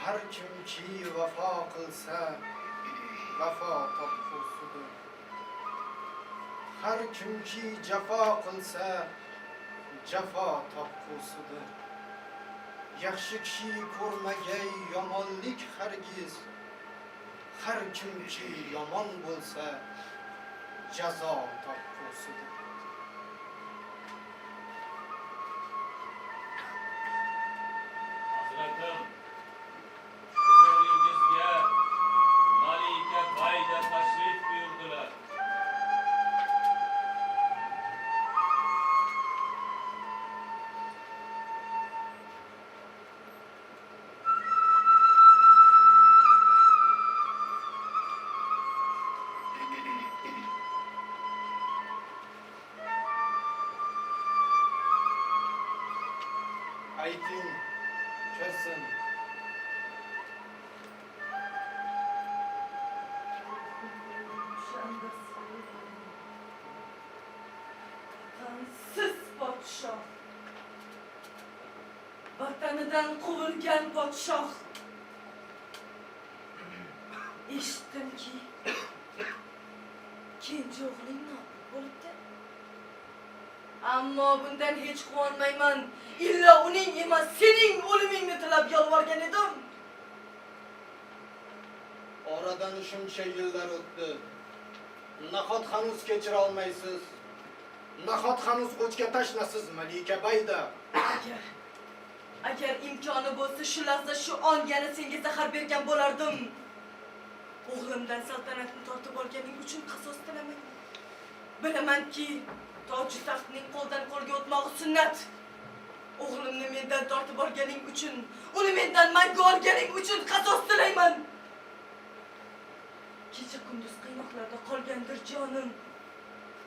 har kimki vafo qilsa vafo topqusidir. Har kimki jafo qilsa jafo topqusidir. Yaxshi kishi ko'rmagay yomonlik hargiz. Har kimki yomon bo'lsa jazo topqusidir. Hazratim, huzuringizga Malika Bayda tashrif buyurdilar. Ayting, kelsin. Siz podshoh, vatanidan quvilgan podshoh. Eshitdimki, kenja o'g'ling nobud bo'libdi. Ammo bundan hech quvonmayman. Illa uning emas, sening o'limingni tilab yolvorgan edim. Oradan shuncha yillar o'tdi. Nahot hanuz kechira olmaysiz? Nahot hanuz o'chga tashnasiz Malika Bayda? Agar imkoni bo'lsa shu lahza shu on yana senga zahar bergan bo'lardim. O'g'limdan saltanatni tortib olganing uchun qasos tilamayman. Bilamanki, toji taxtning qo'ldan qo'lga o'tmog'i sunnat. O'g'limni mendan tortib olganing uchun, uni mendan mangu olganing uchun qasos tilayman. Kecha kunduz qiynoqlarda qolgandir jonim.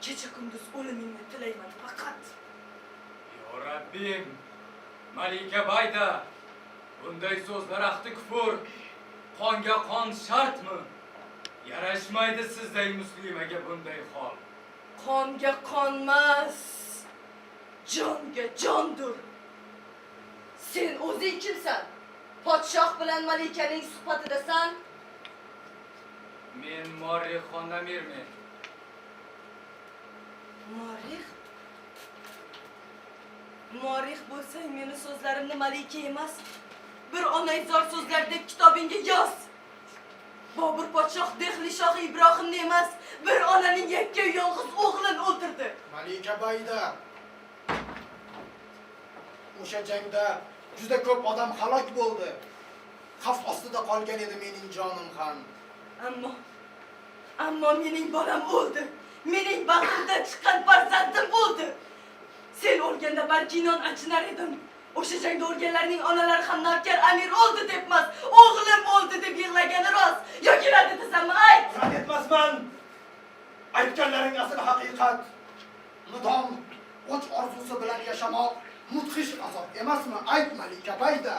Kecha kunduz o'limingni tilayman faqat. Yo Rabbim, Malika Bayda, bunday so'zlar ahdi kufur, qonga qon shartmi? Yarashmaydi sizday muslimaga bunday hol. Qonga qonmas, jonga jondir. Sen o'zing kimsan? Podshoh bilan malikaning suhbatidasan? Men Morix xonamirman. Morix? Morix bo'lsang meni so'zlarimni malika emas, bir onaizor so'zlar deb kitobingga yoz. Bobur podshoh Dehli shohi Ibrohimni emas, bir onaning yakka yolg'iz o'g'lini o'ldirdi. Malika Bayda, o'sha jangda juda ko'p odam halok bo'ldi. Xavf ostida qolgan edi mening jonim ham. Ammo mening bolam o'ldi. Mening bag'rimdan chiqqan farzandim o'ldi. Sen o'lganda balki non achinar edim. O'sha jangda o'lganlarning onalari ham navkar Amir o'ldi debmas, o'g'lim o'ldi deb yig'lagani rost. Yoki rad etasanmi? Ayt! Rad etmasman. Aytganlaring asl haqiqat. Mudom o'ch orzusi bilan yashamoq mudhish azob emasmi? Ayt Malika Bayda.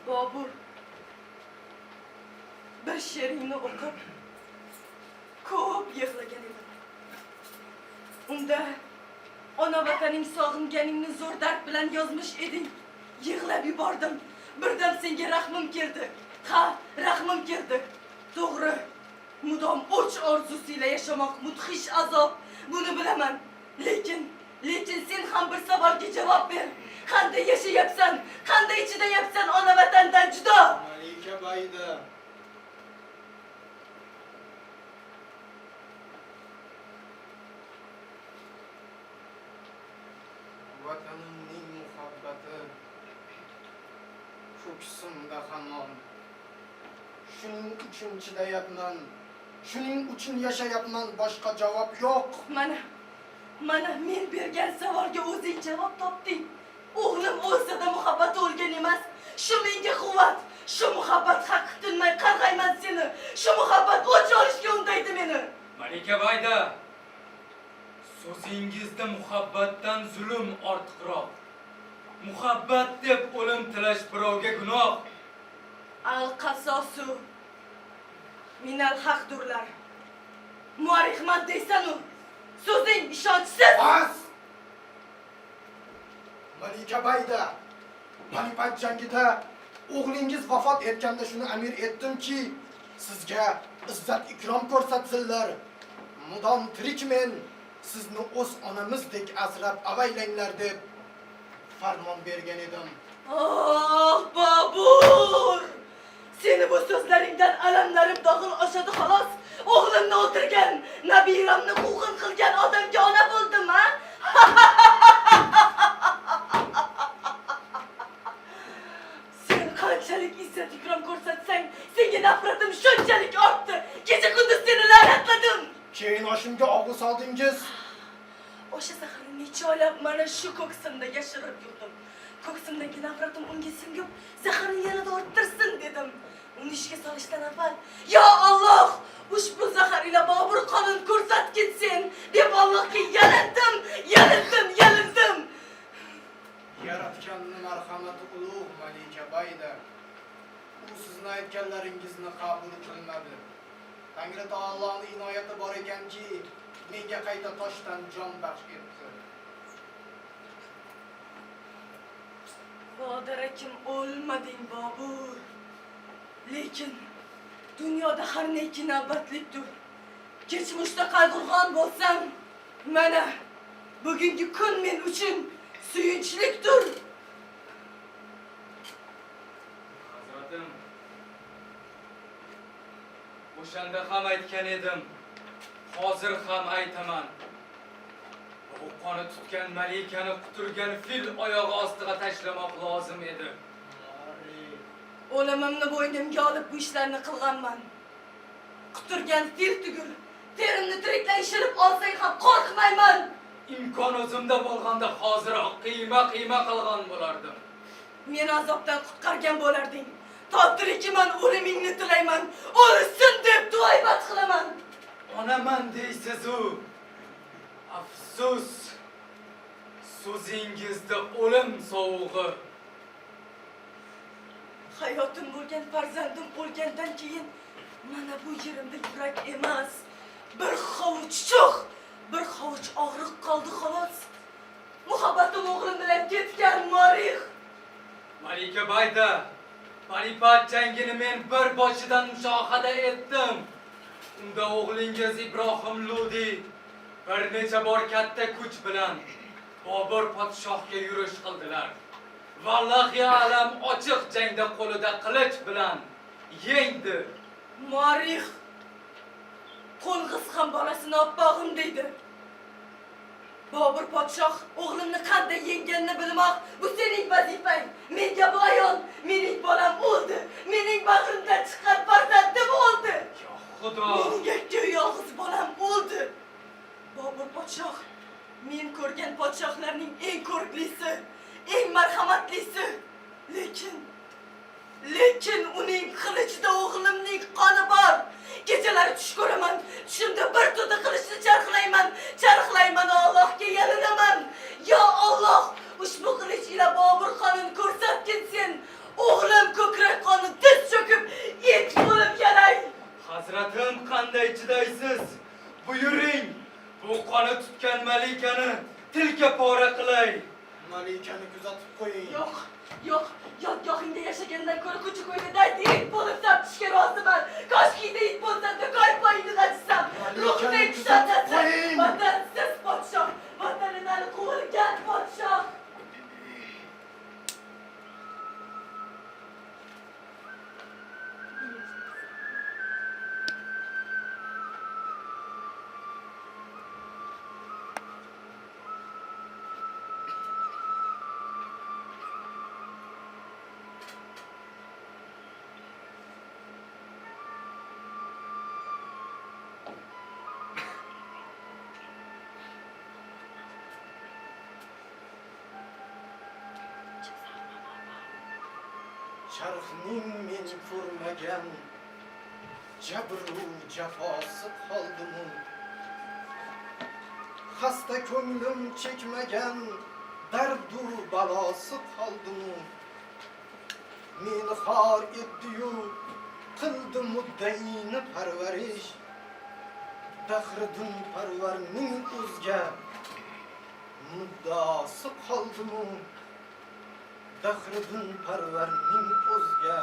Bobur, bir she'ringni o'qib ko'p yig'lagan edim. Unda ona vataning sog'inganingni zo'r dard bilan yozmish eding. Yig'lab yubordim. Birdan senga rahmim keldi. Ha, rahmim keldi. To'g'ri. Mudom o'ch orzusiyla yashamoq mudhish azob. Buni bilaman. Lekin sen ham bir savolga javob ber. Qanday yashayapsan? Qanday chidayapsan ona vatandan judo? Malika Bayda. Vatanimning muhabbati ko'ksimda hamon. Shuning uchun chidayapman. Shuning uchun yashayapman. Boshqa javob yo'q. Mana men bergan savolga o'zing javob topding. O'g'lim o'lsa-da muhabbat o'lgan emas. Shu menga quvvat. Shu muhabbat haqqi tinmay qarg'ayman seni. Shu muhabbat o'ch olishga undaydi meni. Malika Bayda, so'zingizda muhabbatdan zulm ortiqroq. Muhabbat deb o'lim tilash birovga gunoh. Al-qasosu minal haqdurlar. Muarixman deysan-u, so'zing ishonchsiz. Bas! Malika Bayda, Panipat jangida o'g'lingiz vafot etganda shuni amir etdimki, sizga izzat ikrom ko'rsatsinlar. Mudom tirikmen, sizni o'z onamizdek asrab avaylanglar deb farmon bergan edim. Ah Babur! Seni bu sözleringden alamlarım dağıl aşadı halas. Oğlumni o'ldirgan, nabiramni quvg'in qilgan odamga ona bo'ldim, ha? Sen qanchalik izzat ikrom ko'rsatsang, senga nafratim shunchalik ortdi. Kecha kunduz seni la'natladim. Keyin oshimga og'u soldingiz. O'sha zaharni necha oylab mana shu ko'ksimda yashirib yurdim. Ko'ksimdagi nafratim unga singib, zaharni yanada orttirsin dedim. Uni ishga solishdan avval, "Ya Alloh, ushbu zahar ila Bobur qonun ko'rsatgin sen" deb Allohga yalindim. Yaratganning marhamati ulug' Malika Bayda. U sizning aytganlaringizni qabul qilmadi. Tangri taoloning inoyati bor ekanki, menga qayta toshdan jon baxsh etdi. Vodarakim o'lmading Bobur. Lekin dunyoda har neki navbatlikdir. Kechmishda qayg'urgan bo'lsam, mana bugungi kun men uchun suyunchlikdir. Hazratim, o'shanda ham aytgan edim, hozir ham aytaman. Bu qoni tutgan malikani quturgan fil oyog'i ostiga tashlamoq lozim edi. O'limimni bo'ynimga olib bu ishlarni qilganman. Quturgan fil tugul, terimni tiriklay shirib olsang ham qo'rqmayman. İmkon o'zimda bo'lganda hoziroq qiyma qilgan bo'lardim. Meni azobdan qutqargan bo'larding. Totirikiman, o'limingni tilayman. O'lsin deb duoibat qilaman. Onaman deysiz-u. Afsus. So'zingizda o'lim sovug'i. Hayotim bo'lgan farzandim o'lgandan keyin mana bu yerimda yurak emas, bir hovuch cho'q, bir hovuch og'riq qoldi xolos. Muhabbatim o'g'lim bilan ketgan Morix. Malika Bayda, Panipat jangini men bir boshidan mushohada etdim. Unda o'g'lingiz Ibrohim Ludi bir necha bor katta kuch bilan Bobur podshohga yurish qildilar. Vallahi alam ochiq jangda qo'lida qilich bilan yengdi. Morix qo'ng'iz ham bolasini oppog'im deydi. Bobur podshoh o'g'limni qanday yengganini bilmoq bu sening vazifang. Menga bu ayol, mening bolam o'ldi. Mening bag'rimdan chiqqan farzandim o'ldi. Ya Xudo. Mening yakka yolg'iz bolam o'ldi. Bobur podshoh men ko'rgan podshohlarning eng ko'rklisi, eng marhamatlisi. Lekin uning qilichida o'g'limning qoni bor. Kechalari tush ko'raman. Tushimda bir to'da qilichni charxlayman, Allohga yalinaman. Ya Alloh, ushbu qilich ila Bobur qonini ko'rsatgin sen. O'g'lim ko'krak qoni tiz cho'kib, et bo'lib yanay. Hazratim, qanday chidaysiz? Buyuring, bu qoni tutgan malikani tilka pora qilay. Malikani kuzatib qo'ying. Yo'q, yodgohingda yashagandan ko'ra ko'cha-ko'yda it bo'lib saptishga roziman. Koshkida it bo'lsa, do'koy poyini g'ajisam. Ruhni tushatasiz. Vatansiz podshoh, vatanidan quvilgan podshoh. Charxning men ko'rmagan jabru jafosi qoldimu, xasta ko'nglim chekmagan dardu balosi qoldimu. Meni xor etdi-yu qildi muddayini parvarish, Dahridun parvarning o'zga muddosi qoldimu. Dahridin parvarning o'zga